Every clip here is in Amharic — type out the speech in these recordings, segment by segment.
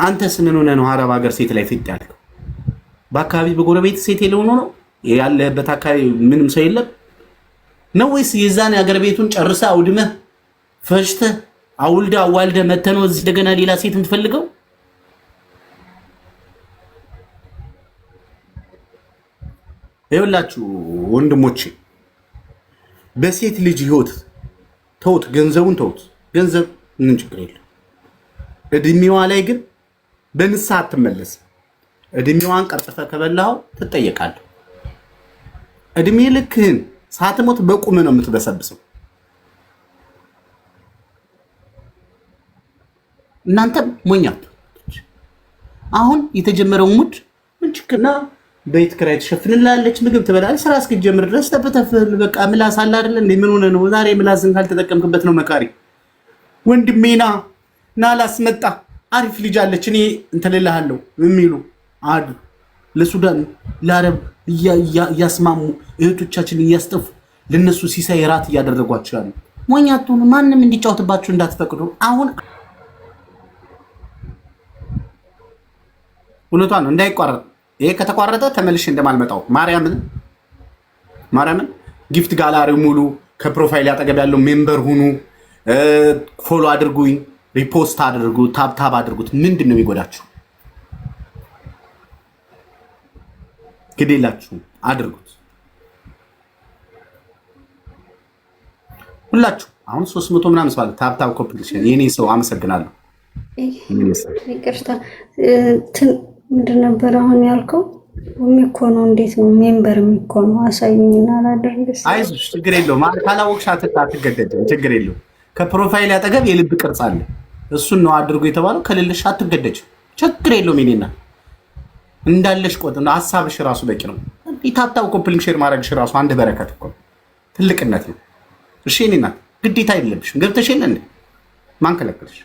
አንተስ ምን ሆነህ ነው አረብ ሀገር ሴት ላይ ፊት ያልከው? በአካባቢ በጎረቤት ሴት የለውም ነው ያለበት አካባቢ ምንም ሰው የለም ነው ወይስ የዛን የሀገር ቤቱን ጨርሰህ አውድመህ ፈጅተህ አውልደ አዋልደ መተህ ነው እዚህ እንደገና ሌላ ሴት የምትፈልገው? ይኸውላችሁ ወንድሞቼ በሴት ልጅ ህይወት ተውት፣ ገንዘቡን ተውት። ገንዘብ ምን ችግር የለም። እድሜዋ ላይ ግን በንስሐ አትመለስም። እድሜዋን ቀርጥፈህ ከበላኸው ትጠየቃለህ። እድሜ ልክህን ሳትሞት በቁም ነው የምትበሰብሰው። እናንተ ሞኛት አሁን የተጀመረው ሙድ ምን ችግርና ቤት ኪራይ ትሸፍንላለች፣ ምግብ ትበላለች፣ ስራ እስክትጀምር ድረስ ተፈተፈል በቃ ምላስ አለ አይደል እንዴ? ምን ሆነ ነው ዛሬ ምላስን ካልተጠቀምክበት ነው መካሪ። ወንድሜና ናላስ መጣ አሪፍ ልጅ አለች እኔ እንተልልሃለሁ የሚሉ አዱ ለሱዳን ለአረብ እያስማሙ እህቶቻችን እያስጠፉ ለነሱ ሲሳይ ራት እያደረጓቸው ያሉ ሞኛቱን ማንም እንዲጫወትባችሁ እንዳትፈቅዱ። አሁን ሁለቷን እንዳይቋረጥ ይሄ ከተቋረጠ ተመልሼ እንደማልመጣው ማርያምን ጊፍት ጋላሪው ሙሉ ከፕሮፋይል ያጠገብ ያለው ሜምበር ሁኑ፣ ፎሎ አድርጉኝ፣ ሪፖስት አድርጉ፣ ታብታብ አድርጉት። ምንድን ነው የሚጎዳችሁ? ግዴላችሁ አድርጉት ሁላችሁ። አሁን 300 ምናምን ሰው አለ ታብታብ ኮምፕሊሽን የኔ ሰው አመሰግናለሁ። ይቅርታ ምንድን ነበር አሁን ያልከው? የሚኮነው እንዴት ነው ሜምበር የሚኮነው? አሳዩኝና አላደርግስ። አይዞሽ ችግር የለውም ማለት ካላወቅሽ አትገደድም። ችግር የለውም። ከፕሮፋይል ያጠገብ የልብ ቅርጽ አለ። እሱን ነው አድርጎ የተባለው። ከሌለሽ አትገደጅም። ችግር የለውም። ይኔና እንዳለሽ ቆጥ ነው ሐሳብሽ ራሱ በቂ ነው። ታብታብ ኮምፕሊንግ ሼር ማድረግሽ ራሱ አንድ በረከት እኮ ትልቅነት ነው። እሺ ይኔና ግዴታ የለብሽም። ገብተሽ የለ እንዴ ማን ከለከለሽ?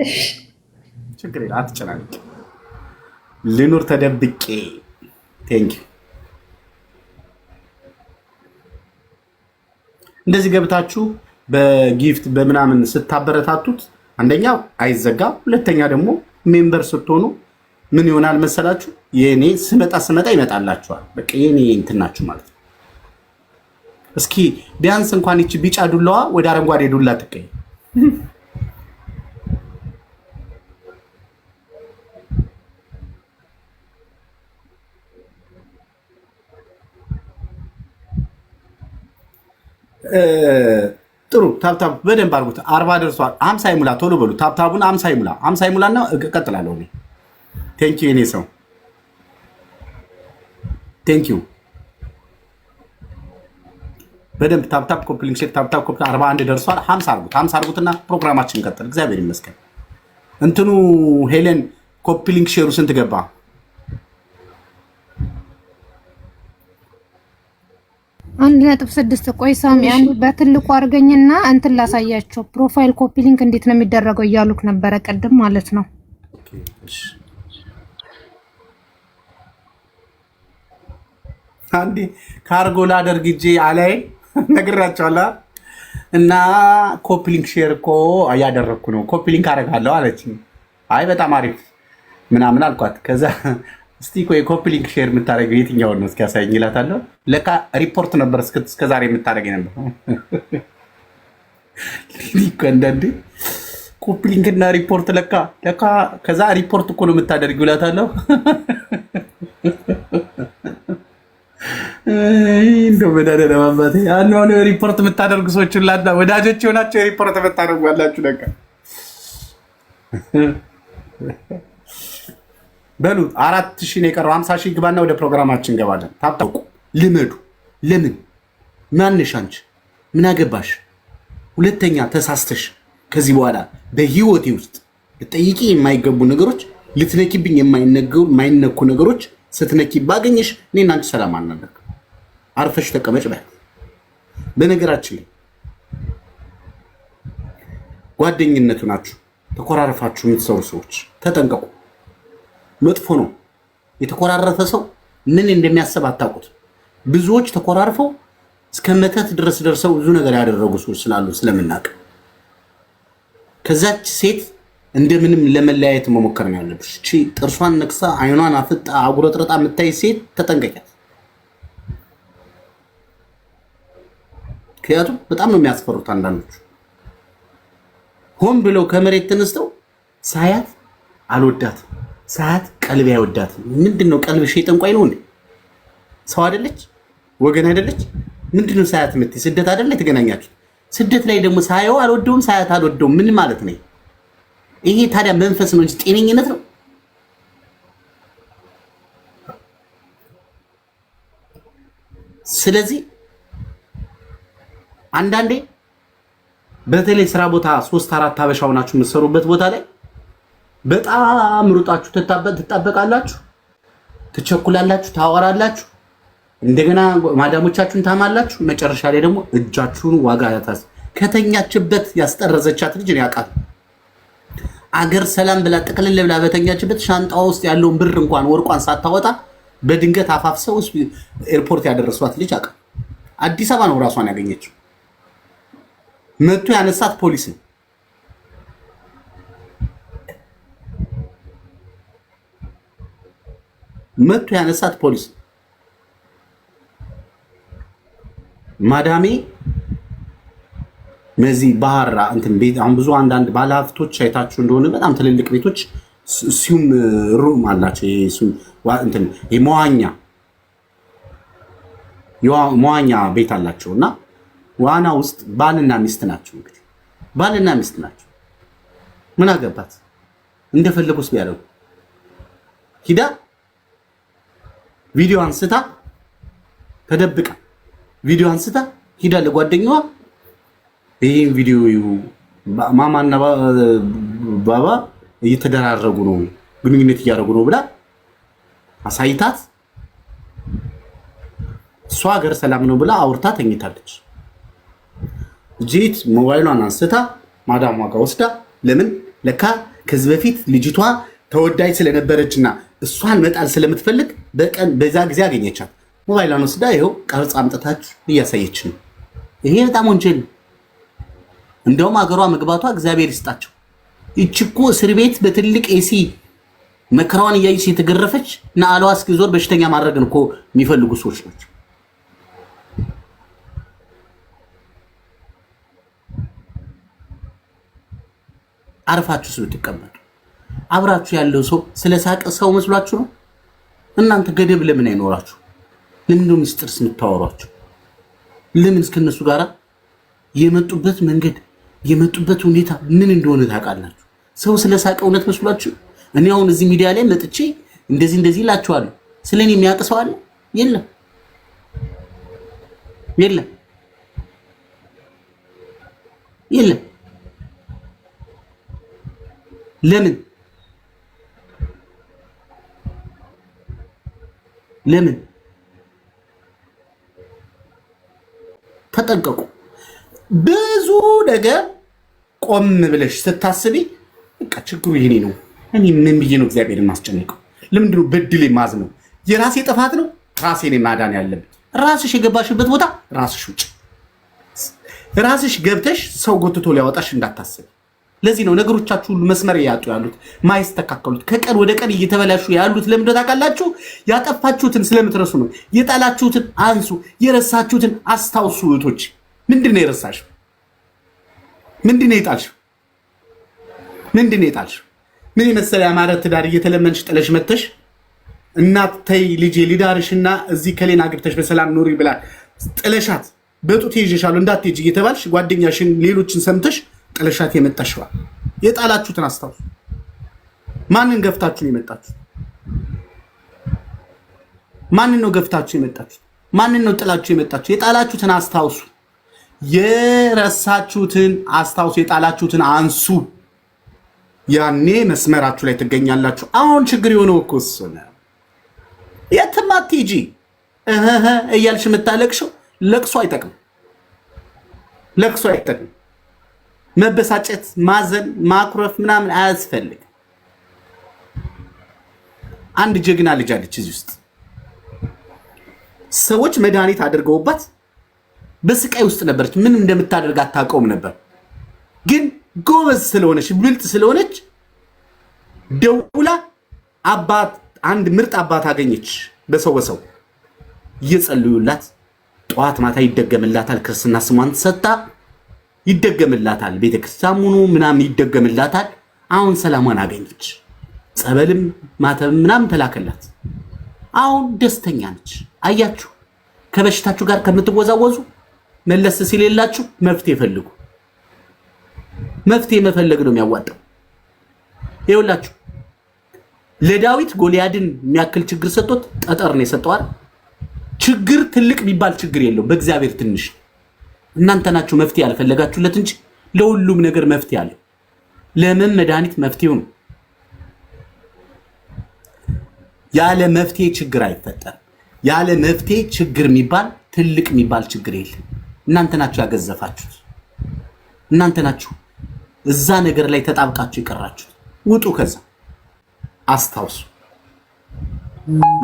እሺ ችግር የለም። አትጨናነቂ። ልኑር ተደብቄ። ቴንክ ዩ። እንደዚህ ገብታችሁ በጊፍት በምናምን ስታበረታቱት አንደኛው አይዘጋም፣ ሁለተኛ ደግሞ ሜምበር ስትሆኑ ምን ይሆናል መሰላችሁ? የኔ ስመጣ ይመጣላችኋል። በቃ የኔ እንትን ናችሁ ማለት ነው። እስኪ ቢያንስ እንኳን ይቺ ቢጫ ዱላዋ ወደ አረንጓዴ ዱላ ትቀይ። ጥሩ ታብታብ በደንብ አድርጉት። 40 ደርሷል። 50 ይሙላ። ቶሎ በሉ ታብታቡን 50 ይሙላ። 50 ይሙላና እቀጥላለሁ እኔ። ቴንክ ዩ የኔ ሰው ቴንክ ዩ። በደንብ ታብታብ ኮፕሊንግ ሼር ታብታብ ኮፕሊንግ 41 ደርሷል። 50 አድርጉት። 50 አድርጉትና ፕሮግራማችን እንቀጥል። እግዚአብሔር ይመስገን። እንትኑ ሄለን ኮፕሊንግ ሼሩ ስንት ገባ? 1.6 ቆይ ሳሚ አንድ በትልቁ አድርገኝና እንትን ላሳያቸው። ፕሮፋይል ኮፒ ሊንክ እንዴት ነው የሚደረገው እያሉክ ነበረ ቀድም ማለት ነው። አንዴ ካርጎ ላደርግ እጄ አላይ ነግራቸዋለሁ እና ኮፒ ሊንክ ሼር እኮ እያደረግኩ ነው ኮፒ ሊንክ አደርጋለሁ አለች። አይ በጣም አሪፍ ምናምን አልኳት። ከዛ እስቲ ቆይ ኮፒ ሊንክ ሼር የምታደርገው የትኛውን ነው እስኪ ያሳየኝ እላታለሁ። ለካ ሪፖርት ነበር እስከዛሬ የምታደርገኝ ነበር። ሊንክ አንዳንዴ ኮፒ ሊንክ እና ሪፖርት ለካ ከዛ ሪፖርት እኮ ነው የምታደርጊው እላታለሁ። እንደው በዳዳ ማባቴ አሁን ሪፖርት የምታደርጉ ሰዎች ሁላ ወዳጆች ሆናችሁ ሪፖርት የምታደርጉ አላችሁ ለካ። በሉ 4000 ነው የቀረው። 50000 ግባና ወደ ፕሮግራማችን እንገባለን። ታብታውቁ ልመዱ። ለምን ማንሽ አንቺ ምን አገባሽ? ሁለተኛ ተሳስተሽ ከዚህ በኋላ በህይወቴ ውስጥ ልጠይቂ የማይገቡ ነገሮች፣ ልትነኪብኝ የማይነኩ ነገሮች ስትነኪ ባገኘሽ እኔና አንቺ ሰላም አናደርግ። አርፈሽ ተቀመጭ በይ። በነገራችን ላይ ጓደኝነቱ ናችሁ ተኮራረፋችሁ የምትሰሩ ሰዎች ተጠንቀቁ። መጥፎ ነው። የተኮራረፈ ሰው ምን እንደሚያስብ አታውቁት። ብዙዎች ተኮራርፈው እስከ መተት ድረስ ደርሰው ብዙ ነገር ያደረጉ ሰዎች ስላሉ ስለምናውቅ ከዛች ሴት እንደምንም ለመለያየት መሞከር ነው ያለብሽ። እቺ ጥርሷን ነክሳ አይኗን አፍጣ አጉረጥረጣ የምታይ ሴት ተጠንቀቂያት። ምክንያቱም በጣም ነው የሚያስፈሩት አንዳንዶቹ። ሆን ብለው ከመሬት ተነስተው ሳያት አልወዳትም፣ ሳያት ቀልቤ አይወዳትም። ምንድነው ቀልብሽ የጠንቋይ ነው እንዴ? ሰው አይደለች? ወገን አይደለች? ምንድነው ሳያት የምትይ? ስደት አይደለ የተገናኛችሁ? ስደት ላይ ደግሞ ሳየው አልወደውም፣ ሳያት አልወደውም ምን ማለት ነው? ይሄ ታዲያ መንፈስ ነው እንጂ ጤነኝነት ነው? ስለዚህ አንዳንዴ በተለይ ስራ ቦታ 3-4 አበሻ ሆናችሁ የምትሰሩበት ቦታ ላይ በጣም ሩጣችሁ ትጣበቃላችሁ፣ ትቸኩላላችሁ፣ ታወራላችሁ፣ እንደገና ማዳሞቻችሁን ታማላችሁ። መጨረሻ ላይ ደግሞ እጃችሁን ዋጋ ያታስ ከተኛችበት ያስጠረዘቻት ልጅ ነው ያውቃል። አገር ሰላም ብላ ጥቅልል ብላ በተኛችበት ሻንጣዋ ውስጥ ያለውን ብር እንኳን ወርቋን ሳታወጣ በድንገት አፋፍሰው ኤርፖርት ያደረሷት ልጅ ያውቃል። አዲስ አበባ ነው ራሷን ያገኘችው። መጥቶ ያነሳት ፖሊስ ነው። መጥቶ ያነሳት ፖሊስ ነው። ማዳሜ መዚህ ባህራ እንትን ቤት አሁን ብዙ አንዳንድ ባለሀብቶች አይታችሁ እንደሆነ በጣም ትልልቅ ቤቶች ሲዩም ሩም አላቸው። ይሄ እንትን መዋኛ ቤት አላቸው እና ዋና ውስጥ ባልና ሚስት ናቸው። እንግዲህ ባልና ሚስት ናቸው። ምን አገባት? እንደፈለጉስ ቢያደርጉ ሂዳ ቪዲዮ አንስታ ተደብቃ ቪዲዮ አንስታ ሂዳ ለጓደኛዋ ይሄን ቪዲዮ ማማና ባባ እየተደራረጉ ነው፣ ግንኙነት እያደረጉ ነው ብላ አሳይታት እሷ ሀገር ሰላም ነው ብላ አውርታ ተኝታለች። ጂት ሞባይሏን አንስታ ማዳሟ ጋር ወስዳ ለምን ለካ ከዚህ በፊት ልጅቷ ተወዳጅ ስለነበረችና እሷን መጣል ስለምትፈልግ በዛ ጊዜ አገኘቻት። ሞባይሏን ወስዳ ይኸው ቀርጻ አምጥታችሁ እያሳየች ነው። ይሄ በጣም ወንጀል ነው። እንደውም አገሯ መግባቷ እግዚአብሔር ይስጣቸው። ይቺ እኮ እስር ቤት በትልቅ ኤሲ መከራዋን እያየች የተገረፈች እና አለዋ እስኪዞር በሽተኛ ማድረግን እኮ የሚፈልጉ ሰዎች ናቸው። አርፋችሁ ስትቀመጡ አብራችሁ ያለው ሰው ስለሳቀ ሰው መስሏችሁ ነው? እናንተ ገደብ ለምን አይኖራችሁ? ለምን ነው ምስጢርስ የምታወሯቸው? ለምን እስከነሱ ጋራ የመጡበት መንገድ የመጡበት ሁኔታ ምን እንደሆነ ታውቃላችሁ? ሰው ስለሳቀ እውነት መስሏችሁ? እኔ አሁን እዚህ ሚዲያ ላይ መጥቼ እንደዚህ እላችኋለሁ። ስለኔ የሚያውቅ ሰው አለ? የለም የለም የለም። ለምን ተጠንቀቁ። ብዙ ነገር ቆም ብለሽ ስታስቢ በቃ ችግሩ ይሄኔ ነው፣ እኔ ምን ብዬ ነው እግዚአብሔርን ማስጨነቀው? ለምንድነው በድል ማዝ ነው? የራሴ ጥፋት ነው፣ ራሴን ማዳን ያለብኝ። ራስሽ የገባሽበት ቦታ ራስሽ ውጭ፣ ራስሽ ገብተሽ ሰው ጎትቶ ሊያወጣሽ እንዳታስብ። ለዚህ ነው ነገሮቻችሁ ሁሉ መስመር ያጡ ያሉት፣ ማይስተካከሉት፣ ከቀን ወደ ቀን እየተበላሹ ያሉት። ለምን ታውቃላችሁ? ያጠፋችሁትን ስለምትረሱ ነው። የጣላችሁትን አንሱ፣ የረሳችሁትን አስታውሱ። እህቶች ምንድነው የረሳሽው? ምንድነው የጣልሽው? ምንድነው የጣልሽው? ምን የመሰለ ያማረ ትዳር እየተለመንሽ ጥለሽ መተሽ እናት ተይ ልጄ ሊዳርሽና እዚህ ከሌና ግብተሽ በሰላም ኑሪ ብላ ጥለሻት በጡት ይዤሻለሁ እንዳትሄጂ እየተባልሽ ጓደኛሽን ሌሎችን ሰምተሽ ጥለሻት የመጣሽዋ የጣላችሁትን አስታውሱ። ማንን ገፍታችሁ የመጣችሁት? ማንን ነው ገፍታችሁ የመጣችሁት? ማንን ነው ጥላችሁ የመጣችሁ? የጣላችሁትን አስታውሱ። የረሳችሁትን አስታውሱ። የጣላችሁትን አንሱ። ያኔ መስመራችሁ ላይ ትገኛላችሁ። አሁን ችግር የሆነው እኮ እሱ ነው። የትም አትሄጂ እያልሽ የምታለቅሽው ለቅሶ አይጠቅም። ለቅሶ አይጠቅም። መበሳጨት፣ ማዘን፣ ማኩረፍ ምናምን አያስፈልግ። አንድ ጀግና ልጅ አለች እዚህ ውስጥ ሰዎች መድኃኒት አድርገውባት በስቃይ ውስጥ ነበረች። ምን እንደምታደርግ አታውቀውም ነበር። ግን ጎበዝ ስለሆነች ብልጥ ስለሆነች ደውላ አባት አንድ ምርጥ አባት አገኘች። በሰው እየጸልዩላት ጠዋት ማታ ይደገምላታል። ክርስትና ስሟን ሰጣ ይደገምላታል። ቤተክርስቲያኑ ምናምን ይደገምላታል። አሁን ሰላሟን አገኘች። ጸበልም ማተም ምናምን ተላከላት። አሁን ደስተኛ ነች። አያችሁ፣ ከበሽታችሁ ጋር ከምትወዛወዙ መለስ ሲልላችሁ መፍትሄ ፈልጉ። መፍትሄ መፈለግ ነው የሚያዋጣው። ይኸውላችሁ ለዳዊት ጎልያድን የሚያክል ችግር ሰጥቶት ጠጠር ነው የሰጠው አይደል? ችግር ትልቅ የሚባል ችግር የለው፣ በእግዚአብሔር ትንሽ። እናንተ ናችሁ መፍትሄ ያልፈለጋችሁለት እንጂ ለሁሉም ነገር መፍትሄ አለው። ለምን መድኃኒት መፍትሄው ነው። ያለ መፍትሄ ችግር አይፈጠርም። ያለ መፍትሄ ችግር የሚባል ትልቅ የሚባል ችግር የለም። እናንተ ናችሁ ያገዘፋችሁት። እናንተ ናችሁ እዛ ነገር ላይ ተጣብቃችሁ ይቀራችሁት። ውጡ ከዛ። አስታውሱ፣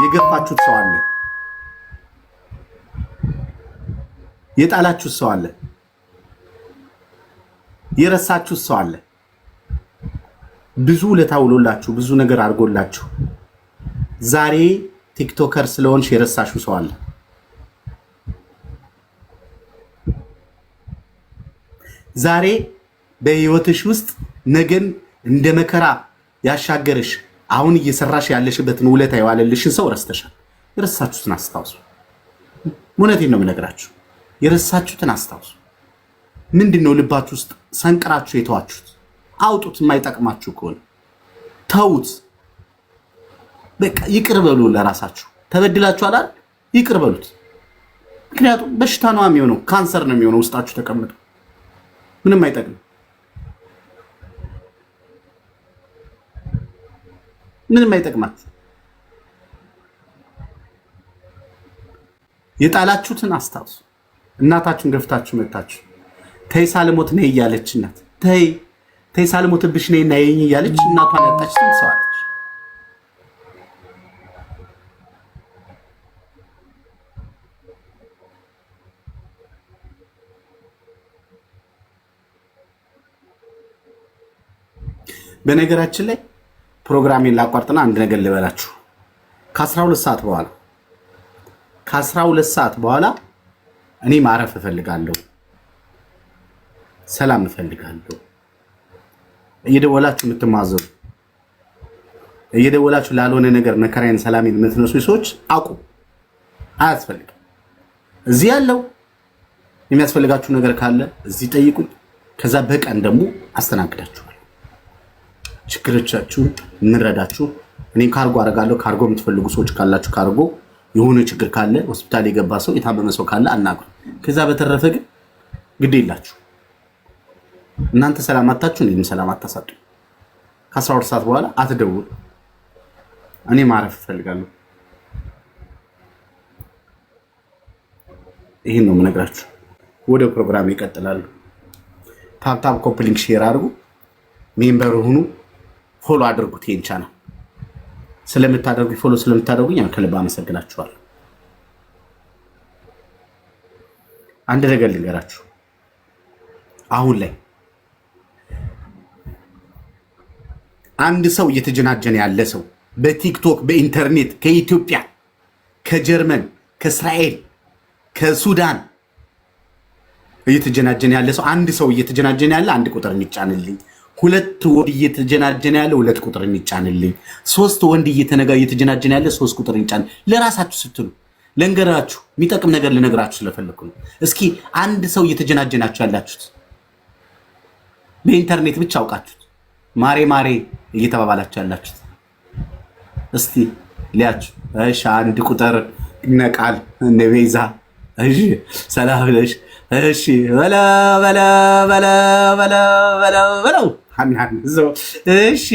የገፋችሁት ሰው አለ፣ የጣላችሁት ሰው አለ፣ የረሳችሁት ሰው አለ። ብዙ ለታውሎላችሁ ብዙ ነገር አድርጎላችሁ ዛሬ ቲክቶከር ስለሆንሽ የረሳችሁ ሰው አለ። ዛሬ በህይወትሽ ውስጥ ነገን እንደ መከራ ያሻገርሽ አሁን እየሰራሽ ያለሽበትን ውለታ የዋለልሽን ሰው ረስተሻል። የረሳችሁትን አስታውሱ። እውነቴን ነው የምነግራችሁ። የረሳችሁትን አስታውሱ። ምንድነው ልባችሁ ውስጥ ሰንቅራችሁ የተዋችሁት? አውጡት። የማይጠቅማችሁ ከሆነ ተውት። በቃ ይቅር በሉ። ለራሳችሁ ተበድላችኋል አይደል? ይቅር በሉት። ምክንያቱም በሽታ ነው የሚሆነው፣ ካንሰር ነው የሚሆነው ውስጣችሁ ተቀምጦ። ምንም አይጠቅም። ምንም አይጠቅማችሁ። የጣላችሁትን አስታውሱ። እናታችሁን ገፍታችሁ መታችሁ ተይ ሳልሞት ነይ እያለች እናት ተይ ሳልሞትብሽ ነይ እና የኝ እያለች እናቷን ያጣች ሰው አለች። በነገራችን ላይ ፕሮግራሜን ላቋርጥና አንድ ነገር ልበላችሁ። ከ12 ሰዓት በኋላ እኔ ማረፍ እፈልጋለሁ፣ ሰላም እፈልጋለሁ። እየደወላችሁ የምትማዘሩ እየደወላችሁ ላልሆነ ነገር መከራዬን ሰላሜን የምትነሱ ሰዎች አቁም። አያስፈልግም። እዚህ ያለው የሚያስፈልጋችሁ ነገር ካለ እዚህ ጠይቁኝ። ከዛ በቀን ደግሞ አስተናግዳችኋል። ችግሮቻችሁን እንረዳችሁ። እኔም ካርጎ አደርጋለሁ። ካርጎ የምትፈልጉ ሰዎች ካላችሁ ካርጎ፣ የሆነ ችግር ካለ ሆስፒታል የገባ ሰው የታመመ ሰው ካለ አናግሩ። ከዛ በተረፈ ግን ግድ የላችሁ። እናንተ ሰላም አታችሁ፣ እኔም ሰላም አታሳጡ። ከ12 ሰዓት በኋላ አትደውሉ። እኔ ማረፍ እፈልጋለሁ። ይሄን ነው የምነግራችሁ። ወደ ፕሮግራም ይቀጥላሉ። ታፕታፕ ኮፕሊንግ ሼር አድርጉ። ሜምበር ሁኑ። ፎሎ አድርጉት። ይሄን ቻናል ስለምታደርጉኝ ፎሎ ስለምታደርጉኝ ከልብ አመሰግናችኋለሁ። አንድ ነገር ልንገራችሁ። አሁን ላይ አንድ ሰው እየተጀናጀነ ያለ ሰው በቲክቶክ በኢንተርኔት ከኢትዮጵያ፣ ከጀርመን፣ ከእስራኤል፣ ከሱዳን እየተጀናጀነ ያለ ሰው አንድ ሰው እየተጀናጀነ ያለ አንድ ቁጥር የሚጫንልኝ፣ ሁለት ወንድ እየተጀናጀነ ያለ ሁለት ቁጥር የሚጫንልኝ፣ ሶስት ወንድ እየተጀናጀነ ያለ ሶስት ቁጥር የሚጫን። ለራሳችሁ ስትሉ ለንገራችሁ የሚጠቅም ነገር ልነግራችሁ ስለፈለኩ ነው። እስኪ አንድ ሰው እየተጀናጀናችሁ ያላችሁት በኢንተርኔት ብቻ አውቃችሁት ማሬ ማሬ እየተባባላችሁ ያላችሁት እስቲ ሊያችሁ። እሺ አንድ ቁጥር ይነቃል ነቤዛ። እሺ ሰላም ብለሽ እሺ በላ በላ በላ በላ በላ በላው ሐናን ዘው እሺ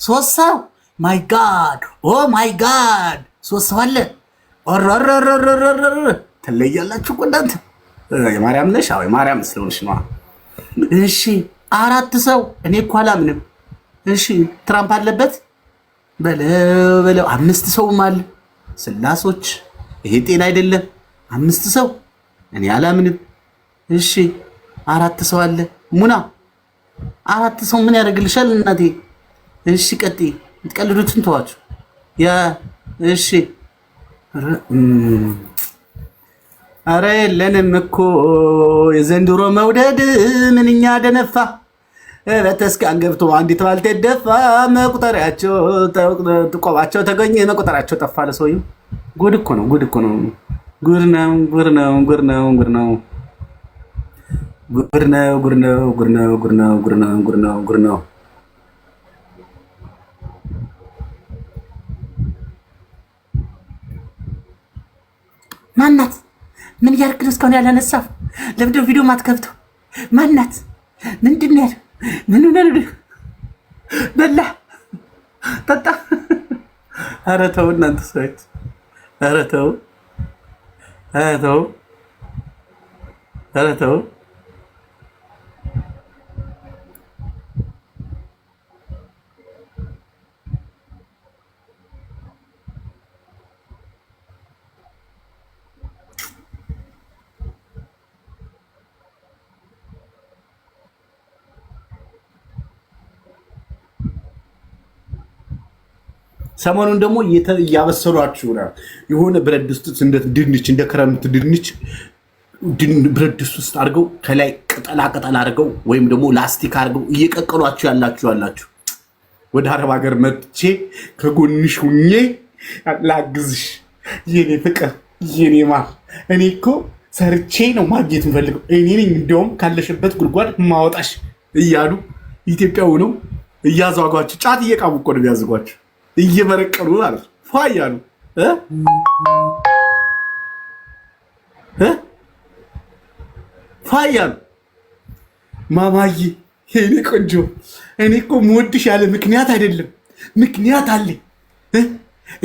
ሶስት ሰው ማይ ጋድ ኦ ማይ ጋድ ሶስት ሰው አለ። ኦሮሮሮሮሮሮ ትለያላችሁ እኮ እናንተ። የማርያም ነሽ? አዎ የማርያም ስለሆንሽ ነው። እሺ አራት ሰው እኔ እኮ አላምንም። እሺ ትራምፕ አለበት በለው በለው። አምስት ሰውም አለ። ስላሶች ይሄ ጤና አይደለም። አምስት ሰው እኔ አላምንም። እሺ አራት ሰው አለ። ሙና አራት ሰው ምን ያደርግልሻል እናቴ? እሺ ቀጥይ የምትቀልዱትን ተዋችሁ። ያ እሺ አረ የለንም እኮ የዘንድሮ መውደድ ምንኛ ደነፋ። በተስካን ገብቶ አንዲት ባልቴት ደፋ። መቁጠሪያቸው ቆባቸው ተገኘ መቁጠሪያቸው ጠፋ። ለሰውዬው ጉድ እኮ ነው፣ ጉድ እኮ ነው፣ ጉድ ነው፣ ጉድ ነው፣ ጉድ ነው፣ ጉድ ነው፣ ጉድ ነው፣ ጉድ ነው፣ ጉድ ነው፣ ጉድ ነው፣ ጉድ ነው፣ ጉድ ነው፣ ጉድ ነው። ማናት? ምን እያደረክ ነው? እስካሁን ያላነሳው ለምንድነው ቪዲዮ ማትከፍተው? ማናት? ምንድን ነው ያለው? ምን ነው በላ ጠጣ? ኧረ ተው እናንተ ሰዎች፣ ኧረ ተው፣ ኧረ ተው፣ ኧረ ተው። ሰሞኑን ደግሞ እያበሰሏችሁ ነው። የሆነ ብረት ድስት ውስጥ እንደ ድንች እንደ ክረምት ድንች ብረት ድስት ውስጥ አድርገው ከላይ ቅጠላ ቅጠል አድርገው ወይም ደግሞ ላስቲክ አድርገው እየቀቀሏችሁ ያላችሁ ወደ አረብ ሀገር መጥቼ ከጎንሽ ሁኜ ላግዝሽ የኔ ፍቅር የኔ ማር፣ እኔ እኮ ሰርቼ ነው ማግኘት የምፈልገው፣ እኔ ነኝ እንደውም ካለሽበት ጉድጓድ ማወጣሽ እያሉ ኢትዮጵያ ሆነው እያዟጓችሁ ጫት እየቃሙ እኮ ነው የሚያዝጓችሁ እየመረቀሉ ማለት ፏ እያሉ ፏ እያሉ ማማዬ የኔ ቆንጆ እኔ እኮ የምወድሽ ያለ ምክንያት አይደለም፣ ምክንያት አለኝ።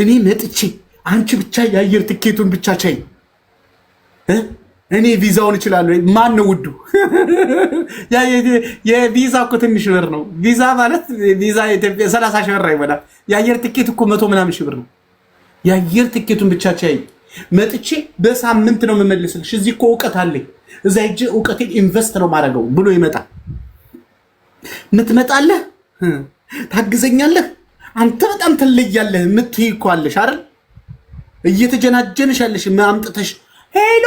እኔ መጥቼ አንቺ ብቻ የአየር ትኬቱን ብቻ ቻይ፣ እኔ ቪዛውን እችላለሁ። ማን ነው ውዱ? የቪዛ እኮ ትንሽ ብር ነው። ቪዛ ማለት ቪዛ ኢትዮጵያ 30 ሺህ ብር አይሞላም። የአየር ትኬት እኮ 100 ምናምን ሺህ ብር ነው። የአየር ትኬቱን ብቻ ቻይ፣ መጥቼ በሳምንት ነው የምመልስልሽ። እዚህ እኮ እውቀት አለኝ፣ እዛ ሂጅ እውቀቴን ኢንቨስት ነው ማድረገው ብሎ ይመጣል። ምትመጣለህ፣ ታግዘኛለህ፣ አንተ በጣም ትለያለህ ምትይ እኮ አለሽ አይደል? እየተጀናጀንሽ ያለሽ አምጥተሽ ሄሎ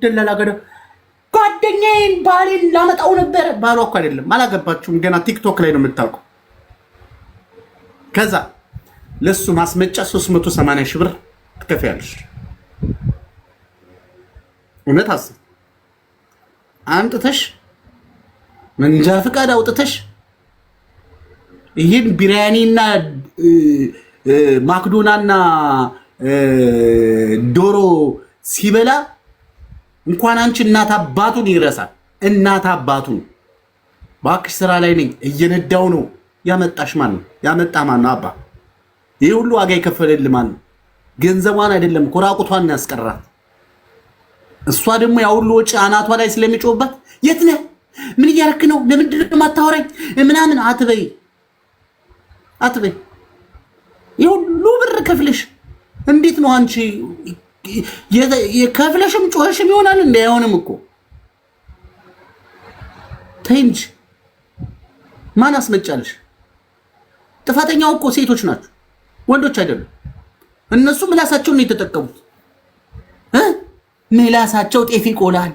ደላላ ገዳ ጓደኛዬን ባሌን ላመጣው ነበር። ባሏ እኮ አይደለም፣ አላገባችሁም ገና ቲክቶክ ላይ ነው የምታውቀው። ከዛ ለሱ ማስመጫ 380 ሺህ ብር ትከፍያለሽ። እውነት አስብ። አምጥተሽ መንጃ ፍቃድ አውጥተሽ ይህን ቢሪያኒና ማክዶናና ዶሮ ሲበላ እንኳን አንቺ እናት አባቱን ይረሳል። እናት አባቱን ባክሽ ስራ ላይ ነኝ እየነዳው ነው። ያመጣሽ ማን ነው? ያመጣ ማን ነው? አባ ይሄ ሁሉ ዋጋ የከፈለልህ ማን ነው? ገንዘቧን አይደለም ኮራቁቷን ያስቀራት። እሷ ደግሞ ያ ሁሉ ወጪ አናቷ ላይ ስለሚጮህባት የት ነህ? ምን እያደረክ ነው? ለምንድን ነው የማታወራኝ? ምናምን አትበይ አትበይ። ይሄ ሁሉ ብር ከፍለሽ እንዴት ነው አንቺ የከፍለሽም ጮኸሽም ይሆናል እንዴ? አይሆንም እኮ ተይ እንጂ ማን አስመጫለሽ? ጥፋተኛው እኮ ሴቶች ናቸው፣ ወንዶች አይደሉም። እነሱ ምላሳቸውን ነው የተጠቀሙት። ምላሳቸው ጤፍ ይቆላል።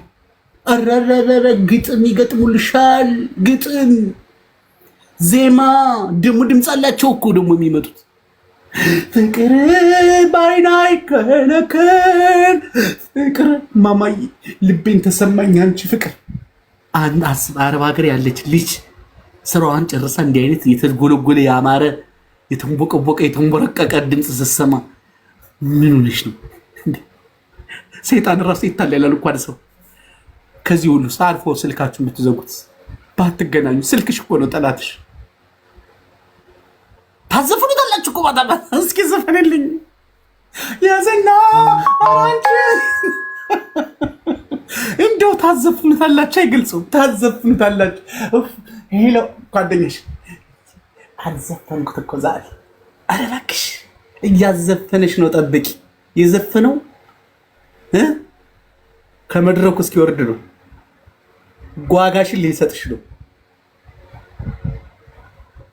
አረረረ ግጥም ይገጥሙልሻል። ግጥም ዜማ ደግሞ ድምፅ አላቸው እኮ ደግሞ የሚመጡት ፍቅር ባይና ይከለከል። ፍቅር ማማዬ ልቤን ተሰማኝ አንቺ ፍቅር። አረብ ሀገር ያለች ልጅ ስራዋን ጨርሳ እንዲህ አይነት የተጎለጎለ ያማረ የተንቦቀቦቀ የተንቦረቀቀ ድምፅ ስትሰማ ምን ሆነሽ ነው? ሰይጣን ራሱ ይታለላል እንኳን ሰው። ከዚህ ሁሉ ሳልፎ ስልካችሁ የምትዘጉት ባትገናኙ፣ ስልክሽ እኮ ነው ጠላትሽ። ታዘፉታላችሁ እኮ ባታ። እስኪ ዘፈንልኝ ያዘና አራንቺ እንደው ታዘፉታላችሁ። አይገልጹም። ታዘፉታላችሁ። ሄሎ ጓደኛሽ አልዘፈንኩት እኮ ዛሬ። ኧረ እባክሽ እያዘፈነሽ ነው። ጠብቂ። የዘፈነው ከመድረኩ እስኪወርድ ነው። ጓጋሽን ሊሰጥሽ ነው።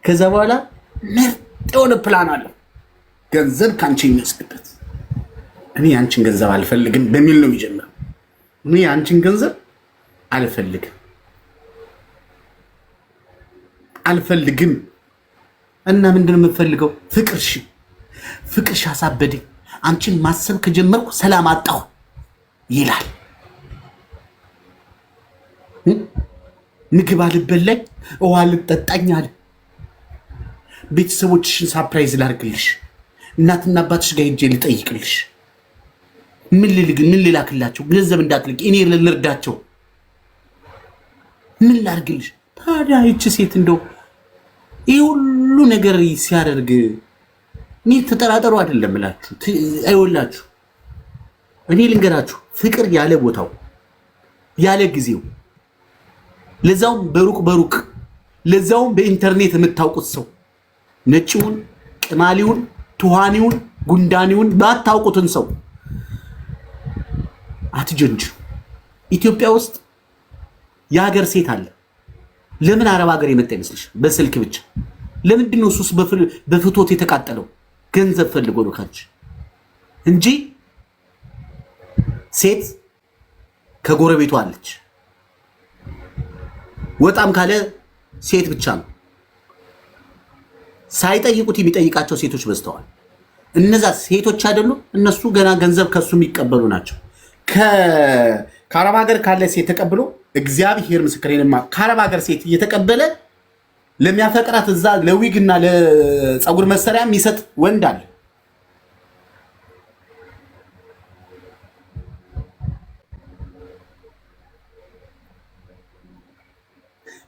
ከዛ በኋላ ምርጥ የሆነ ፕላን አለው ገንዘብ ካንቺ የሚወስድበት። እኔ አንቺን ገንዘብ አልፈልግም በሚል ነው የሚጀምረው። እኔ አንቺን ገንዘብ አልፈልግም እና ምንድነው የምፈልገው? ፍቅርሽ አሳበደኝ። አንቺን ማሰብ ከጀመርኩ ሰላም አጣሁ ይላል። ምግብ አልበላኝ፣ ውሃ ልጠጣኝ አለ። ቤተሰቦችሽን ሳፕራይዝ ላርግልሽ፣ እናትና አባትሽ ጋር ሄጄ ልጠይቅልሽ። ምን ልላክላቸው? ገንዘብ እንዳትልቅ፣ እኔ ልርዳቸው። ምን ላርግልሽ? ታዲያ ይቺ ሴት እንደው ይህ ሁሉ ነገር ሲያደርግ እኔ ተጠራጠሩ አይደለም እላችሁ አይወላችሁ። እኔ ልንገራችሁ፣ ፍቅር ያለ ቦታው ያለ ጊዜው፣ ለዛውም በሩቅ ለዛውም በኢንተርኔት የምታውቁት ሰው ነጭውን፣ ቅማሊውን፣ ቱሃኒውን፣ ጉንዳኒውን ባታውቁትን ሰው አትጀንጅ። ኢትዮጵያ ውስጥ የሀገር ሴት አለ። ለምን አረብ ሀገር የመጣ ይመስልሽ? በስልክ ብቻ። ለምንድን ነው እሱስ በፍቶት የተቃጠለው? ገንዘብ ፈልጎ ነው ካንቺ እንጂ ሴት ከጎረቤቷ አለች። ወጣም ካለ ሴት ብቻ ነው። ሳይጠይቁት የሚጠይቃቸው ሴቶች በዝተዋል። እነዛ ሴቶች አይደሉ? እነሱ ገና ገንዘብ ከሱ የሚቀበሉ ናቸው። ከአረብ ሀገር ካለ ሴት ተቀብሎ እግዚአብሔር ምስክሬንማ ከአረብ ሀገር ሴት እየተቀበለ ለሚያፈቅራት እዛ ለዊግ እና ለፀጉር መሰሪያ የሚሰጥ ወንድ አለ።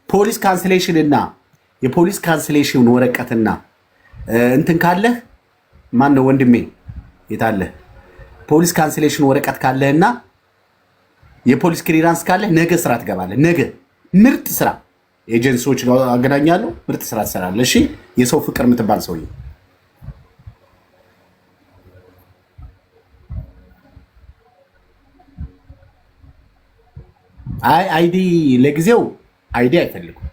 ፖሊስ ካንስሌሽን እና የፖሊስ ካንስሌሽን ወረቀትና እንትን ካለህ ማን ነው ወንድሜ የታለህ? ፖሊስ ካንስሌሽን ወረቀት ካለህና የፖሊስ ክሊራንስ ካለህ ነገ ስራ ትገባለህ። ነገ ምርጥ ስራ ኤጀንሲዎች አገናኛለሁ። ምርጥ ስራ ትሰራለህ። እሺ የሰው ፍቅር የምትባል ሰውዬ አይዲ ለጊዜው አይዲ አይፈልጉም።